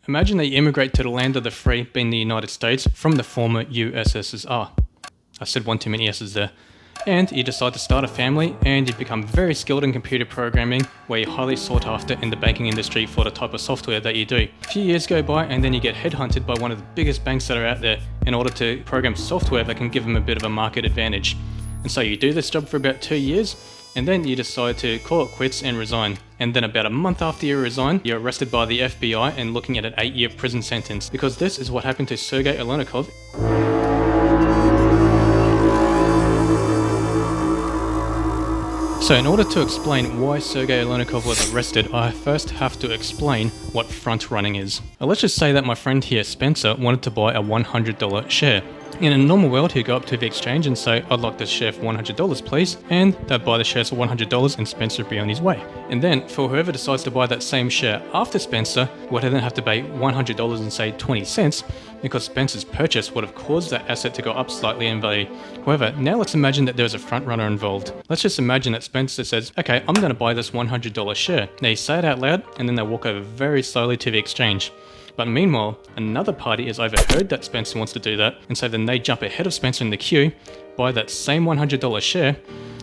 Imagine that you immigrate to the land of the free, being the United States, from the former USSR. I said one too many S's there. And you decide to start a family, and you become very skilled in computer programming, where you're highly sought after in the banking industry for the type of software that you do. A few years go by, and then you get headhunted by one of the biggest banks that are out there in order to program software that can give them a bit of a market advantage. And so you do this job for about 2 years, and then you decide to call it quits and resign. And then about a month after you resign, you're arrested by the FBI and looking at an 8-year prison sentence, because this is what happened to Sergey Aleynikov. So in order to explain why Sergey Aleynikov was arrested, I first have to explain what front running is. Let's just say that my friend here, Spencer, wanted to buy a $100 share. In a normal world, he'd go up to the exchange and say, "I'd like this share for $100, please," and they'd buy the shares for $100 and Spencer would be on his way. And then, for whoever decides to buy that same share after Spencer, would then have to pay $100 and say 20 cents, because Spencer's purchase would have caused that asset to go up slightly in value. However, now let's imagine that there's a front runner involved. Let's just imagine that Spencer says, "Okay, I'm going to buy this $100 share." Now you say it out loud, and then they walk over very slowly to the exchange. But meanwhile, another party has overheard that Spencer wants to do that, and so then they jump ahead of Spencer in the queue, buy that same $100 share,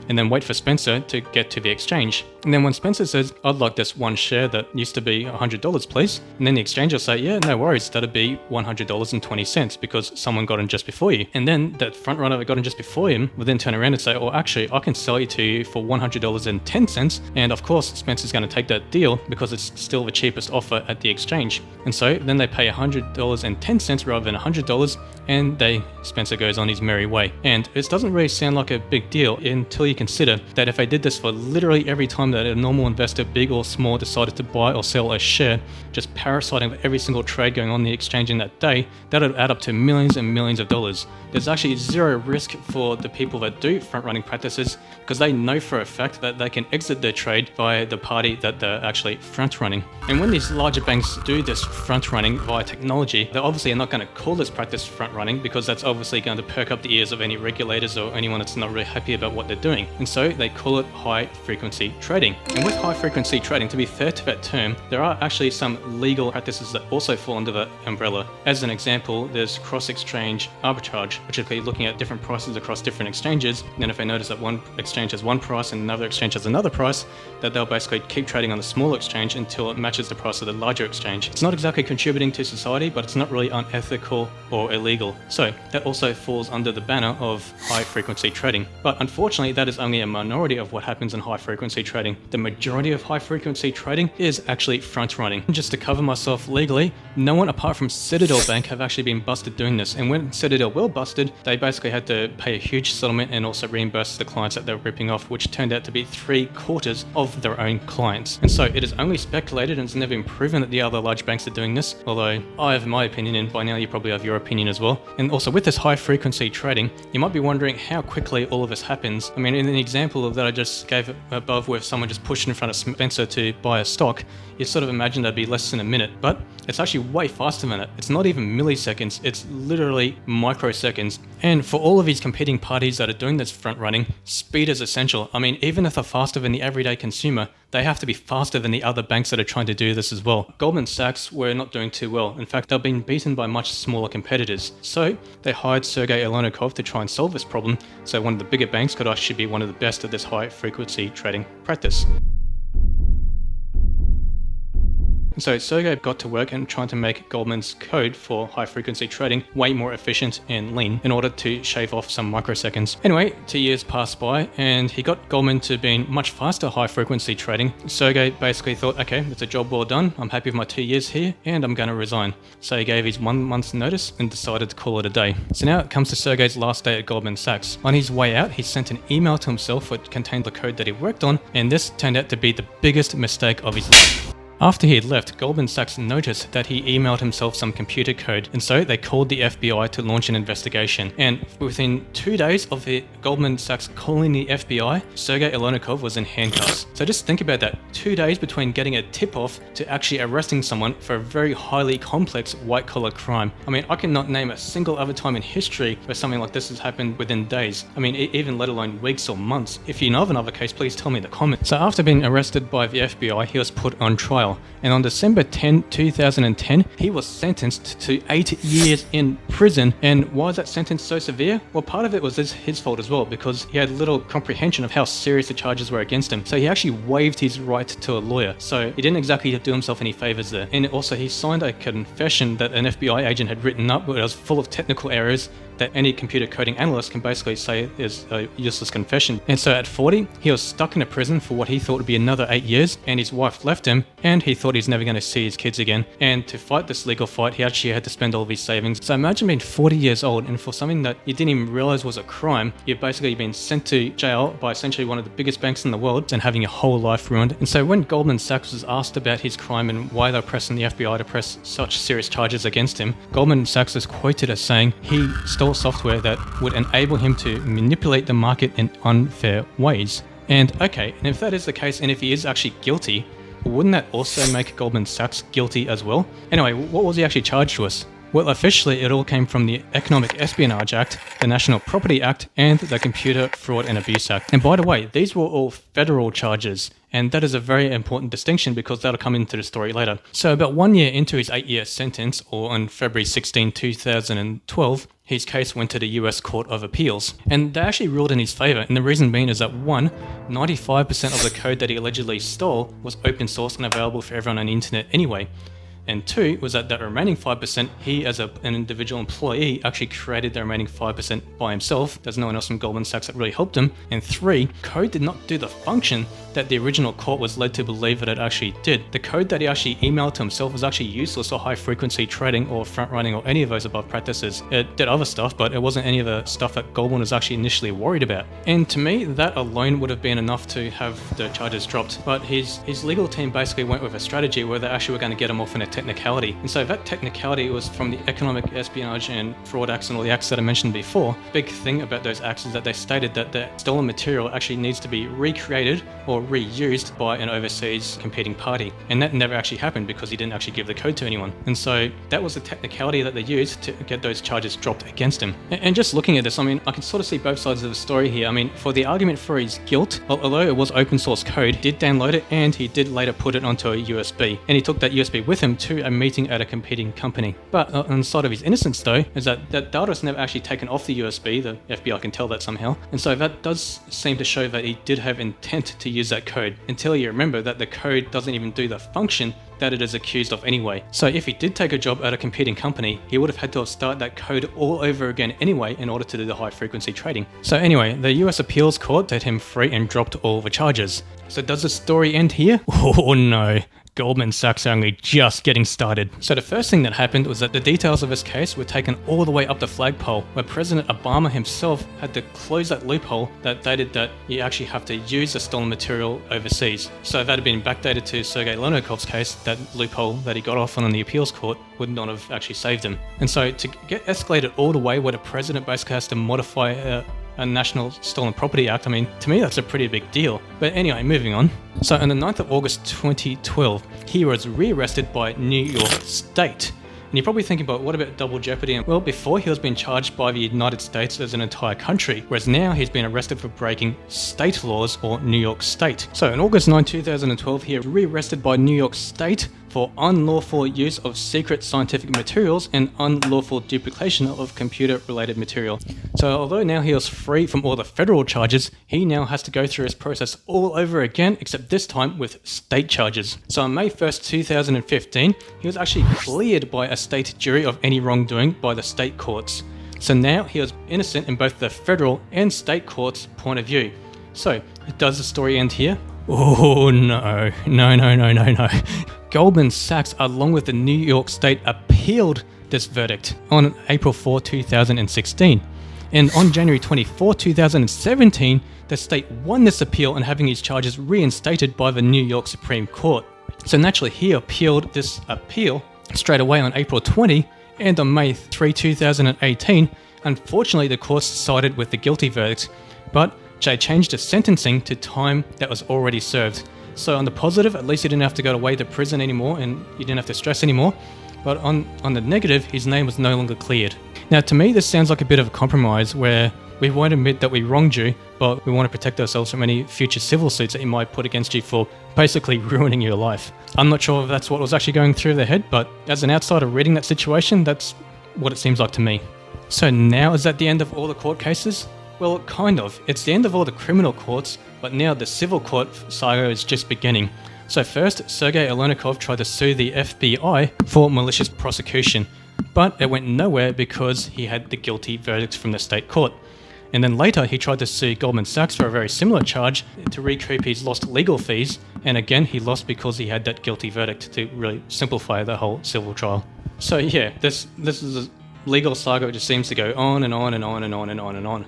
and then wait for Spencer to get to the exchange. And then when Spencer says, "I'd like this one share that used to be $100, please," and then the exchange will say, "Yeah, no worries, that'd be $100.20 because someone got in just before you." And then that front runner that got in just before him will then turn around and say, "Oh, actually, I can sell it to you for $100.10. And of course, Spencer's going to take that deal because it's still the cheapest offer at the exchange. And so then they pay $100.10 rather than $100, and Spencer goes on his merry way. And this doesn't really sound like a big deal until you consider that if they did this for literally every time that a normal investor, big or small, decided to buy or sell a share, just parasiting with every single trade going on the exchange in that day, that would add up to millions and millions of dollars. There's actually zero risk for the people that do front running practices, because they know for a fact that they can exit their trade via the party that they're actually front running. And when these larger banks do this front running via technology, they obviously are not going to call this practice front running, because that's obviously going to perk up the ears of any regulators or anyone that's not really happy about what they're doing. And so they call it high frequency trading. And with high frequency trading, to be fair to that term, there are actually some legal practices that also fall under the umbrella. As an example, there's cross-exchange arbitrage, which is looking at different prices across different exchanges. And then if they notice that one exchange has one price and another exchange has another price, that they'll basically keep trading on the smaller exchange until it matches the price of the larger exchange. It's not exactly contributing to society, but it's not really unethical or illegal. So that also falls under the banner of high frequency trading. But unfortunately, that is only a minority of what happens in high frequency trading. The majority of high frequency trading is actually front running. Just to cover myself legally, no one apart from Citadel Bank have actually been busted doing this. And when Citadel were busted, they basically had to pay a huge settlement and also reimburse the clients that they were ripping off, which turned out to be 3/4 of their own clients. And so it is only speculated, and it's never been proven that the other large banks are doing this, although I have my opinion, and by now you probably have your opinion as well. And also with this high frequency trading, you might be wondering how quickly all of this happens. I mean, in the example that I just gave above, where someone just pushed in front of Spencer to buy a stock, you sort of imagine that'd be less than a minute, but it's actually way faster than it. It's not even milliseconds, it's literally microseconds. And for all of these competing parties that are doing this front running, speed is essential. I mean, even if they're faster than the everyday consumer, they have to be faster than the other banks that are trying to do this as well. Goldman Sachs were not doing too well. In fact, they've been beaten by much smaller competitors. So they hired Sergey Aleynikov to try and solve this problem, so one of the bigger banks could actually be one of the best at this high frequency trading practice. So Sergey got to work and trying to make Goldman's code for high frequency trading way more efficient and lean in order to shave off some microseconds. Anyway, 2 years passed by and he got Goldman to being much faster high frequency trading. Sergey basically thought, okay, it's a job well done. I'm happy with my 2 years here and I'm going to resign. So he gave his 1 month's notice and decided to call it a day. So now it comes to Sergey's last day at Goldman Sachs. On his way out, he sent an email to himself which contained the code that he worked on, and this turned out to be the biggest mistake of his life. After he had left, Goldman Sachs noticed that he emailed himself some computer code, and so they called the FBI to launch an investigation. And within 2 days of Goldman Sachs calling the FBI, Sergey Aleynikov was in handcuffs. So just think about that, 2 days between getting a tip-off to actually arresting someone for a very highly complex white-collar crime. I mean, I cannot name a single other time in history where something like this has happened within days. I mean, even let alone weeks or months. If you know of another case, please tell me in the comments. So after being arrested by the FBI, he was put on trial. trial. And on December 10, 2010, he was sentenced to 8 years in prison. And why is that sentence so severe? Well, part of it was his fault as well, because he had little comprehension of how serious the charges were against him. So he actually waived his right to a lawyer. So he didn't exactly do himself any favors there. And also he signed a confession that an FBI agent had written up, but it was full of technical errors that any computer coding analyst can basically say is a useless confession. And so at 40, he was stuck in a prison for what he thought would be another 8 years, and his wife left him, and he thought he's never going to see his kids again. And to fight this legal fight, he actually had to spend all of his savings. So imagine being 40 years old, and for something that you didn't even realize was a crime, you've basically been sent to jail by essentially one of the biggest banks in the world and having your whole life ruined. And so when Goldman Sachs was asked about his crime and why they're pressing the FBI to press such serious charges against him, Goldman Sachs is quoted as saying he stole software that would enable him to manipulate the market in unfair ways. And okay, and if that is the case, and if he is actually guilty, wouldn't that also make Goldman Sachs guilty as well? Anyway, what was he actually charged with? Well, officially, it all came from the Economic Espionage Act, the National Property Act, and the Computer Fraud and Abuse Act. And by the way, these were all federal charges. And that is a very important distinction because that'll come into the story later. So about 1 year into his 8-year sentence, or on February 16, 2012, his case went to the US Court of Appeals. And they actually ruled in his favor. And the reason being is that 1, 95% of the code that he allegedly stole was open source and available for everyone on the internet anyway. And 2 was that remaining 5%, he as an individual employee actually created the remaining 5% by himself. There's no one else from Goldman Sachs that really helped him. And 3, code did not do the function that the original court was led to believe that it actually did. The code that he actually emailed to himself was actually useless or high frequency trading or front running or any of those above practices. It did other stuff, but it wasn't any of the stuff that Goldman was actually initially worried about. And to me, that alone would have been enough to have the charges dropped. But his legal team basically went with a strategy where they actually were going to get him off in a technicality. And so that technicality was from the Economic Espionage and Fraud Acts and all the acts that I mentioned before. Big thing about those acts is that they stated that the stolen material actually needs to be recreated or reused by an overseas competing party. And that never actually happened because he didn't actually give the code to anyone. And so that was the technicality that they used to get those charges dropped against him. And just looking at this, I mean, I can sort of see both sides of the story here. I mean, for the argument for his guilt, although it was open source code, he did download it and he did later put it onto a USB. And he took that USB with him to a meeting at a competing company. But on the side of his innocence though, is that data was never actually taken off the USB. The FBI can tell that somehow. And so that does seem to show that he did have intent to use that code, until you remember that the code doesn't even do the function that it is accused of anyway. So if he did take a job at a competing company, he would have had to start that code all over again anyway in order to do the high frequency trading. So anyway, the US Appeals Court set him free and dropped all the charges. So does the story end here? Oh no. Goldman Sachs are only just getting started. So the first thing that happened was that the details of this case were taken all the way up the flagpole, where President Obama himself had to close that loophole that stated that you actually have to use the stolen material overseas. So if that had been backdated to Sergey Aleynikov's case, that loophole that he got off on the appeals court would not have actually saved him. And so to get escalated all the way where the president basically has to modify a National Stolen Property Act, I mean, to me that's a pretty big deal. But anyway, moving on. So on the 9th of August 2012, he was rearrested by New York State. And you're probably thinking, but what about double jeopardy? Well, before he was being charged by the United States as an entire country, whereas now he's been arrested for breaking state laws or New York State. So on August 9, 2012, he was rearrested by New York State for unlawful use of secret scientific materials and unlawful duplication of computer-related material. So although now he was free from all the federal charges, he now has to go through his process all over again, except this time with state charges. So on May 1st, 2015, he was actually cleared by a state jury of any wrongdoing by the state courts. So now he was innocent in both the federal and state courts' point of view. So does the story end here? Oh no. Goldman Sachs, along with the New York State, appealed this verdict on April 4, 2016. And on January 24, 2017, the state won this appeal and having his charges reinstated by the New York Supreme Court. So naturally, he appealed this appeal straight away on April 20, and on May 3, 2018, unfortunately the court sided with the guilty verdict, but they changed the sentencing to time that was already served. So on the positive, at least he didn't have to go away to prison anymore and you didn't have to stress anymore. But on the negative, his name was no longer cleared. Now to me, this sounds like a bit of a compromise where we won't admit that we wronged you, but we want to protect ourselves from any future civil suits that you might put against you for basically ruining your life. I'm not sure if that's what was actually going through their head, but as an outsider reading that situation, that's what it seems like to me. So now is that the end of all the court cases? Well, kind of. It's the end of all the criminal courts, but now the civil court saga is just beginning. So first, Sergey Aleynikov tried to sue the FBI for malicious prosecution, but it went nowhere because he had the guilty verdict from the state court. And then later, he tried to sue Goldman Sachs for a very similar charge to recoup his lost legal fees, and again, he lost because he had that guilty verdict, to really simplify the whole civil trial. So yeah, this is a legal saga that just seems to go on and on and on and on and on and on.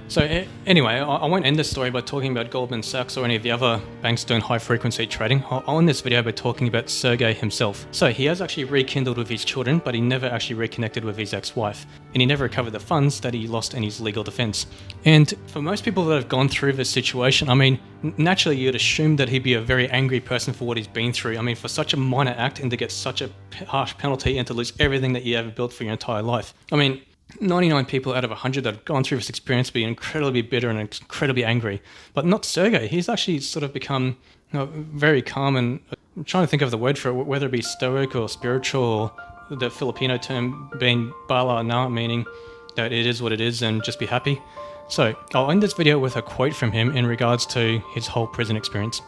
So anyway, I won't end this story by talking about Goldman Sachs or any of the other banks doing high-frequency trading. I'll end this video by talking about Sergey himself. So he has actually rekindled with his children, but he never actually reconnected with his ex-wife. And he never recovered the funds that he lost in his legal defense. And for most people that have gone through this situation, I mean, naturally you'd assume that he'd be a very angry person for what he's been through. I mean, for such a minor act and to get such a harsh penalty and to lose everything that you ever built for your entire life. I mean, 99 people out of 100 that have gone through this experience be incredibly bitter and incredibly angry. But not Sergey. He's actually sort of become very calm, and I'm trying to think of the word for it, whether it be stoic or spiritual, or the Filipino term being bala na, meaning that it is what it is and just be happy. So I'll end this video with a quote from him in regards to his whole prison experience.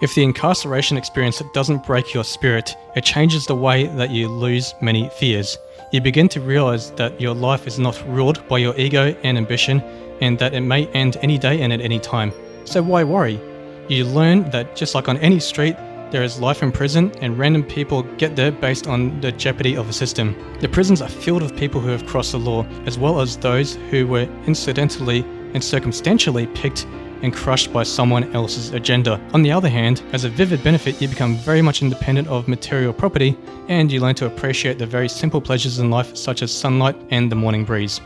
If the incarceration experience doesn't break your spirit, it changes the way that you lose many fears. You begin to realize that your life is not ruled by your ego and ambition, and that it may end any day and at any time. So why worry? You learn that just like on any street, there is life in prison, and random people get there based on the jeopardy of a system. The prisons are filled with people who have crossed the law, as well as those who were incidentally and circumstantially picked and crushed by someone else's agenda. On the other hand, as a vivid benefit, you become very much independent of material property, and you learn to appreciate the very simple pleasures in life, such as sunlight and the morning breeze.